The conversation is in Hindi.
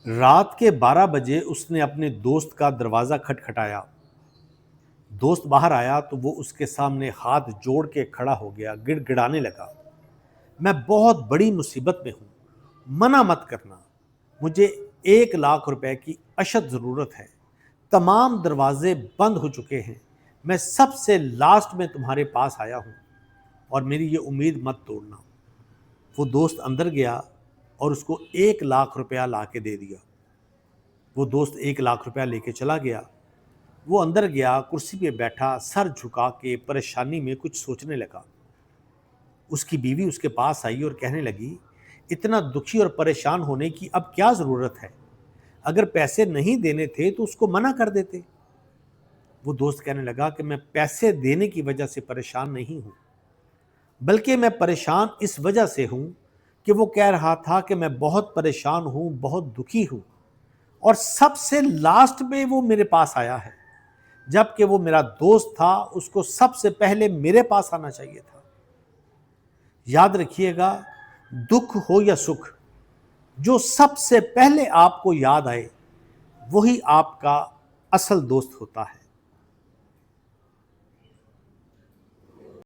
रात के 12 बजे उसने अपने दोस्त का दरवाज़ा खटखटाया। दोस्त बाहर आया तो वो उसके सामने हाथ जोड़ के खड़ा हो गया, गिड़गिड़ाने लगा। मैं बहुत बड़ी मुसीबत में हूँ, मना मत करना। मुझे 1 लाख रुपए की अशद ज़रूरत है। तमाम दरवाजे बंद हो चुके हैं। मैं सबसे लास्ट में तुम्हारे पास आया हूँ और मेरी ये उम्मीद मत तोड़ना। वो दोस्त अंदर गया और उसको 1 लाख रुपया ला के दे दिया। वो दोस्त 1 लाख रुपया लेके चला गया। वो अंदर गया, कुर्सी पे बैठा, सर झुका के परेशानी में कुछ सोचने लगा। उसकी बीवी उसके पास आई और कहने लगी, इतना दुखी और परेशान होने की अब क्या ज़रूरत है? अगर पैसे नहीं देने थे तो उसको मना कर देते। वो दोस्त कहने लगा कि मैं पैसे देने की वजह से परेशान नहीं हूँ, बल्कि मैं परेशान इस वजह से हूँ कि वो कह रहा था कि मैं बहुत परेशान हूँ, बहुत दुखी हूँ, और सबसे लास्ट में वो मेरे पास आया है, जबकि वो मेरा दोस्त था, उसको सबसे पहले मेरे पास आना चाहिए था। याद रखिएगा, दुख हो या सुख, जो सबसे पहले आपको याद आए वही आपका असल दोस्त होता है।